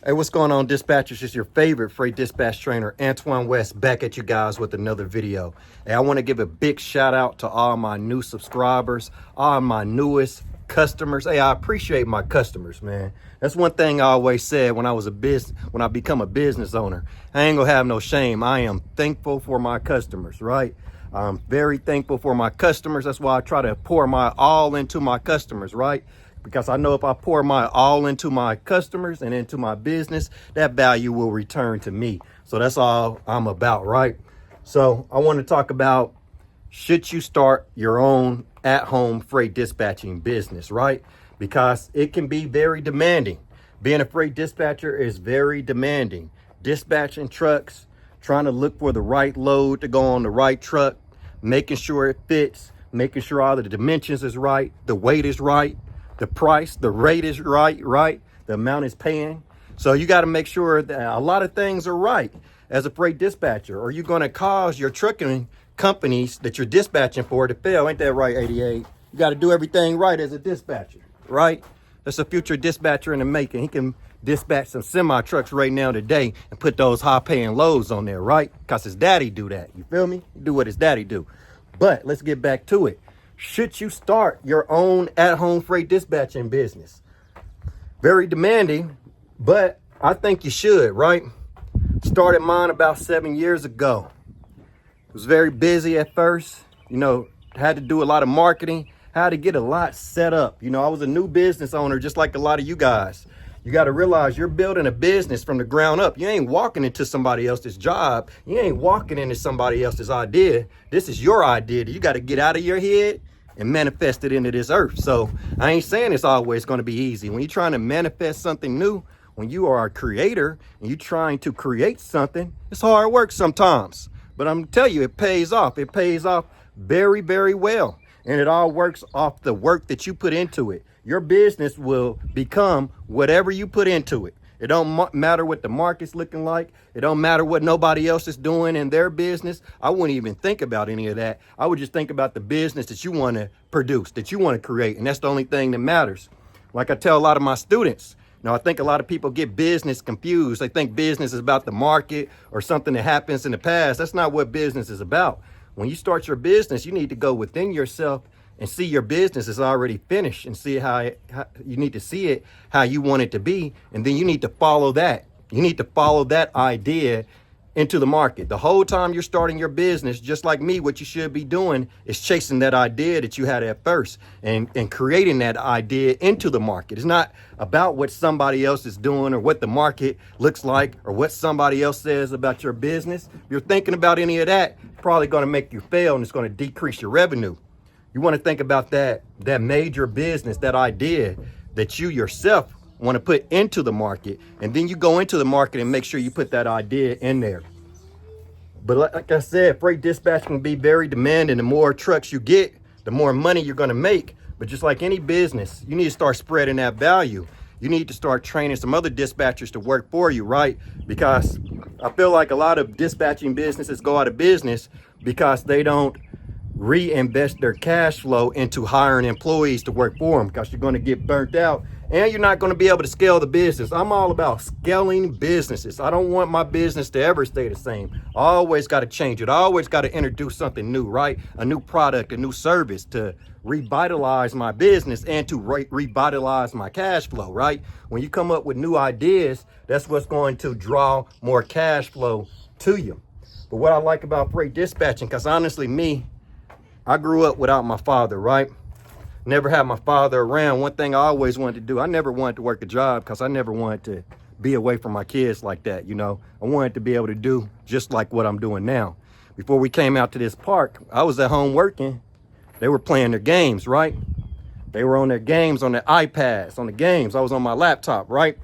Hey, what's going on, dispatchers? It's your favorite freight dispatch trainer, Antoine West, back at you guys with another video. Hey, I want to give a big shout out to all my new subscribers, all my newest customers. Hey, I appreciate my customers, man. That's one thing I always said when I become a business owner. I ain't gonna have no shame. I am thankful for my customers, right? I'm very thankful for my customers. That's why I try to pour my all into my customers, right? Because I know if I pour my all into my customers and into my business, that value will return to me. So that's all I'm about, right? So I want to talk about, should you start your own at-home freight dispatching business, right? Because it can be very demanding. Being a freight dispatcher is very demanding. Dispatching trucks, trying to look for the right load to go on the right truck, making sure it fits, making sure all the dimensions is right, the weight is right, the price, the rate is right, the amount is paying. So you got to make sure that a lot of things are right as a freight dispatcher, or you're going to cause your trucking companies that you're dispatching for to fail. Ain't that right, 88? You got to do everything right as a dispatcher, right? That's a future dispatcher in the making. He can dispatch some semi trucks right now today and put those high paying loads on there, right? Because his daddy do that. You feel me? Do what his daddy do. But let's get back to it. Should you start your own at-home freight dispatching business? Very demanding, but I think you should, right? Started mine about 7 years ago. It was very busy at first, had to do a lot of marketing, had to get a lot set up. I was a new business owner, just like a lot of you guys. You got to realize you're building a business from the ground up. You ain't walking into somebody else's job. You ain't walking into somebody else's idea. This is your idea. You got to get out of your head and manifest it into this earth. So I ain't saying it's always going to be easy. When you're trying to manifest something new, when you are a creator and you're trying to create something, it's hard work sometimes. But I'm telling you, it pays off. It pays off very, very well. And it all works off the work that you put into it. Your business will become whatever you put into it. It don't matter what the market's looking like. It don't matter what nobody else is doing in their business. I wouldn't even think about any of that. I would just think about the business that you want to produce, that you want to create. And that's the only thing that matters. Like I tell a lot of my students, I think a lot of people get business confused. They think business is about the market or something that happens in the past. That's not what business is about. When you start your business, you need to go within yourself and see your business is already finished and see how you need to see it, how you want it to be. And then you need to follow that. You need to follow that idea into the market. The whole time you're starting your business, just like me, what you should be doing is chasing that idea that you had at first and creating that idea into the market. It's not about what somebody else is doing or what the market looks like or what somebody else says about your business. If you're thinking about any of that, it's probably going to make you fail and it's going to decrease your revenue. You want to think about that major business, that idea that you yourself want to put into the market, and then you go into the market and make sure you put that idea in there. But like I said, freight dispatch can be very demanding. The more trucks you get, the more money you're going to make. But just like any business, you need to start spreading that value. You need to start training some other dispatchers to work for you, right? Because I feel like a lot of dispatching businesses go out of business because they don't reinvest their cash flow into hiring employees to work for them, because you're going to get burnt out and you're not going to be able to scale the business. I'm all about scaling businesses. I don't want my business to ever stay the same. I always got to change it. I always got to introduce something new, right? A new product, a new service to revitalize my business and to revitalize my cash flow, right? When you come up with new ideas, that's what's going to draw more cash flow to you. But what I like about freight dispatching, because honestly, I grew up without my father, right? Never had my father around. One thing I always wanted to do, I never wanted to work a job because I never wanted to be away from my kids like that, I wanted to be able to do just like what I'm doing now. Before we came out to this park, I was at home working. They were playing their games, right? They were on their games, on their iPads, on the games. I was on my laptop, right?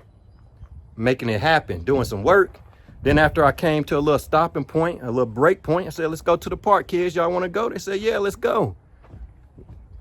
Making it happen, doing some work. Then after I came to a little stopping point, a little break point, I said, let's go to the park, kids. Y'all want to go? They said, yeah, let's go.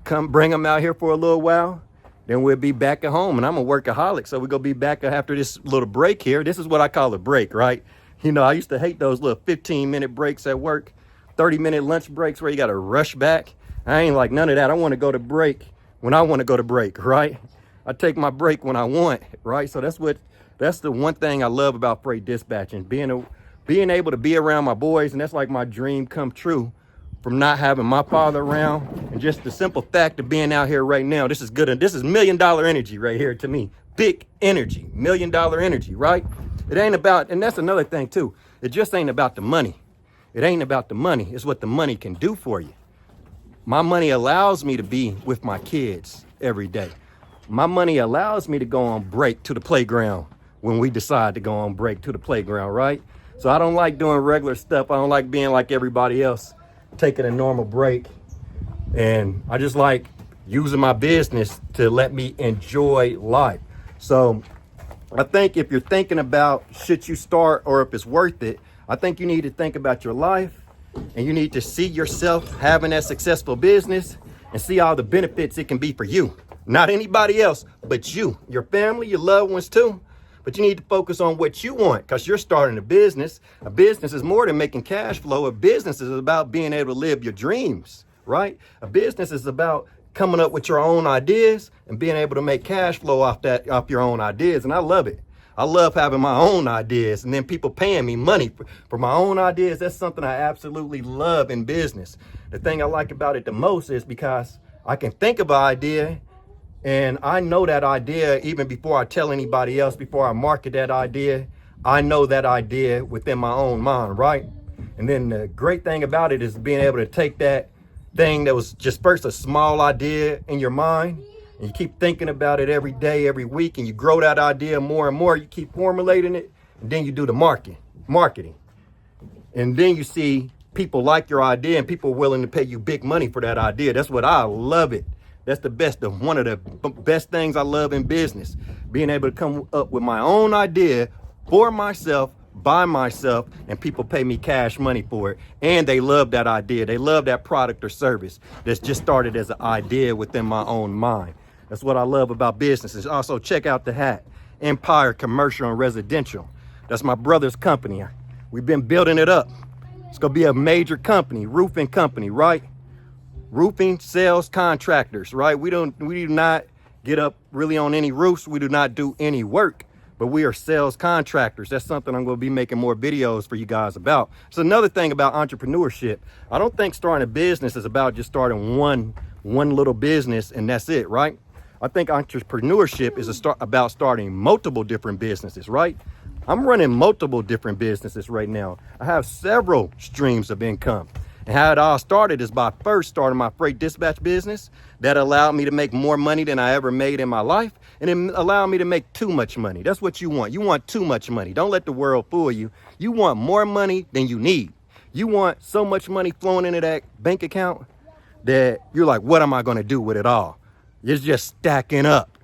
Come bring them out here for a little while. Then we'll be back at home. And I'm a workaholic, so we're going to be back after this little break here. This is what I call a break, right? I used to hate those little 15-minute breaks at work, 30-minute lunch breaks where you got to rush back. I ain't like none of that. I want to go to break when I want to go to break, right? I take my break when I want, right? So that's what That's the one thing I love about freight dispatching, being able to be around my boys. And that's like my dream come true from not having my father around. And just the simple fact of being out here right now, this is good. This is $1 million energy right here to me. Big energy, $1 million energy, right? It ain't about, and that's another thing too. It just ain't about the money. It ain't about the money. It's what the money can do for you. My money allows me to be with my kids every day. My money allows me to go on break to the playground when we decide to go on break to the playground, right? So I don't like doing regular stuff. I don't like being like everybody else, taking a normal break. And I just like using my business to let me enjoy life. So I think if you're thinking about should you start or if it's worth it, I think you need to think about your life and you need to see yourself having that successful business and see all the benefits it can be for you. Not anybody else, but you, your family, your loved ones too. But you need to focus on what you want because you're starting a business. A business is more than making cash flow. A business is about being able to live your dreams, right? A business is about coming up with your own ideas and being able to make cash flow off your own ideas. And I love it. I love having my own ideas and then people paying me money for my own ideas. That's something I absolutely love in business. The thing I like about it the most is because I can think of an idea and I know that idea even before I tell anybody else, before I market that idea. I know that idea within my own mind, right? And then the great thing about it is being able to take that thing that was just first a small idea in your mind, and you keep thinking about it every day, every week, and you grow that idea more and more. You keep formulating it, and then you do the marketing. And then you see people like your idea and people willing to pay you big money for that idea. That's what I love it. That's the best of one of the best things I love in business, being able to come up with my own idea for myself, by myself, and people pay me cash money for it. And they love that idea. They love that product or service that's just started as an idea within my own mind. That's what I love about businesses. Also, check out the hat, Empire Commercial and Residential. That's my brother's company. We've been building it up. It's gonna be a major company, roofing company, right? Roofing sales contractors, right? We do not get up really on any roofs. We do not do any work, but we are sales contractors. That's something I'm going to be making more videos for you guys about. So another thing about entrepreneurship, I don't think starting a business is about just starting one little business and that's it, right? I think entrepreneurship is about starting multiple different businesses, right? I'm running multiple different businesses right now. I have several streams of income. And how it all started is by first starting my freight dispatch business. That allowed me to make more money than I ever made in my life. And it allowed me to make too much money. That's what you want. You want too much money. Don't let the world fool you. You want more money than you need. You want so much money flowing into that bank account that you're like, what am I going to do with it all? It's just stacking up.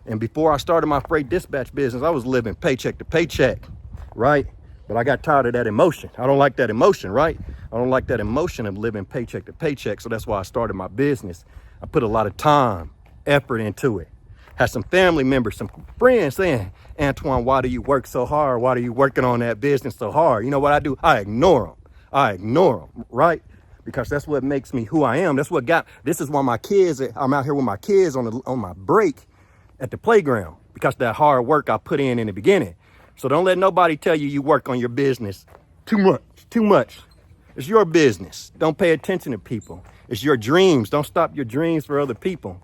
And before I started my freight dispatch business, I was living paycheck to paycheck, right? But I got tired of that emotion. I don't like that emotion, right? I don't like that emotion of living paycheck to paycheck. So that's why I started my business. I put a lot of time, effort into it. Had some family members, some friends saying, Antoine, why do you work so hard? Why are you working on that business so hard? You know what I do? I ignore them, right? Because that's what makes me who I am. This is why I'm out here with my kids on my break at the playground, because that hard work I put in the beginning. So don't let nobody tell you work on your business too much. It's your business. Don't pay attention to people. It's your dreams. Don't stop your dreams for other people.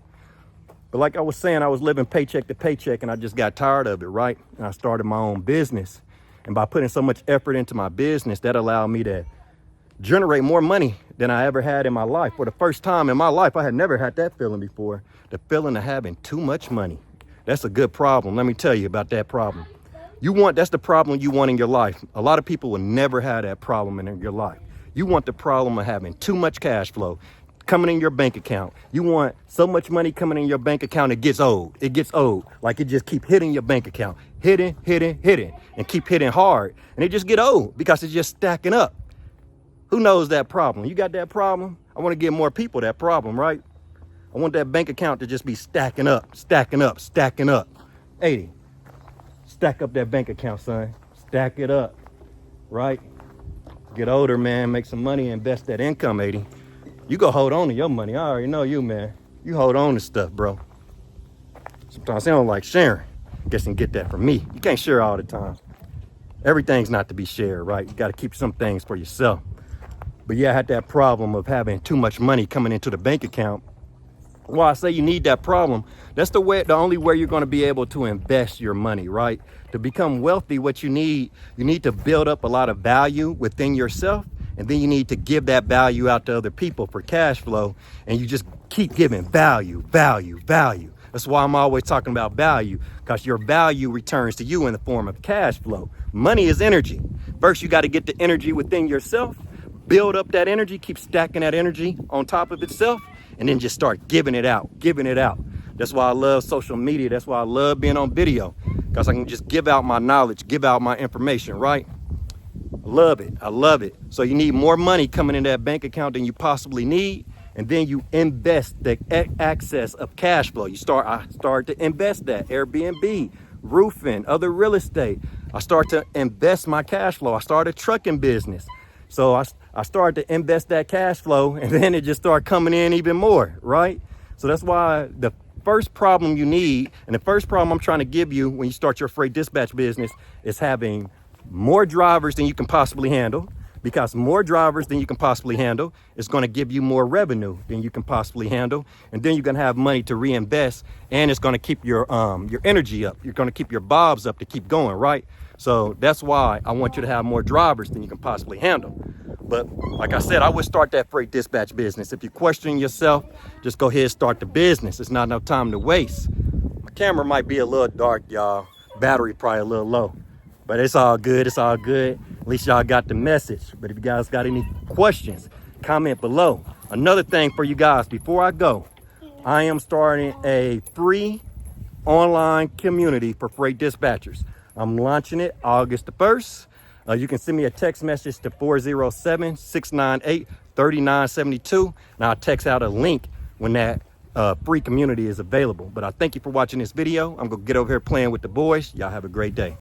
But like I was saying, I was living paycheck to paycheck and I just got tired of it, right? And I started my own business. And by putting so much effort into my business, that allowed me to generate more money than I ever had in my life. For the first time in my life, I had never had that feeling before. The feeling of having too much money. That's a good problem. Let me tell you about that problem. That's the problem you want in your life. A lot of people will never have that problem in your life. You want the problem of having too much cash flow coming in your bank account. You want so much money coming in your bank account, it gets old. It gets old. Like it just keep hitting your bank account. Hitting, and keep hitting hard. And it just get old because it's just stacking up. Who knows that problem? You got that problem? I want to give more people that problem, right? I want that bank account to just be stacking up. 80. Stack up that bank account, son. Stack it up, right? Get older, man. Make some money, invest that income, 80. You go hold on to your money. I already know you, man. You hold on to stuff, bro. Sometimes they don't like sharing. guess you can get that from me. You can't share all the time. Everything's not to be shared, right? You got to keep some things for yourself. But yeah, I had that problem of having too much money coming into the bank account. Well, I say you need that problem. That's the only way you're going to be able to invest your money, right? To become wealthy, what you need to build up a lot of value within yourself, and then you need to give that value out to other people for cash flow, and you just keep giving value, value, value. That's why I'm always talking about value, because your value returns to you in the form of cash flow. Money is energy. First, you got to get the energy within yourself, build up that energy, keep stacking that energy on top of itself, and then just start giving it out, giving it out. That's why I love social media. That's why I love being on video, because I can just give out my knowledge, give out my information, right? I love it. I love it. So you need more money coming in that bank account than you possibly need. And then you invest the excess of cash flow. I start to invest that Airbnb, roofing, other real estate. I start to invest my cash flow. I started a trucking business. So I started to invest that cash flow, and then it just started coming in even more, right? So that's why the first problem you need, and the first problem I'm trying to give you when you start your freight dispatch business, is having more drivers than you can possibly handle, because more drivers than you can possibly handle is going to give you more revenue than you can possibly handle. And then you're going to have money to reinvest, and it's going to keep your energy up. You're going to keep your bobs up to keep going, right? So that's why I want you to have more drivers than you can possibly handle. But like I said, I would start that freight dispatch business. If you're questioning yourself, just go ahead and start the business. It's not enough time to waste. My camera might be a little dark, y'all. Battery probably a little low. But it's all good. It's all good. At least y'all got the message. But if you guys got any questions, comment below. Another thing for you guys, before I go, I am starting a free online community for freight dispatchers. I'm launching it August the 1st. You can send me a text message to 407-698-3972. And I'll text out a link when that free community is available. But I thank you for watching this video. I'm going to get over here playing with the boys. Y'all have a great day.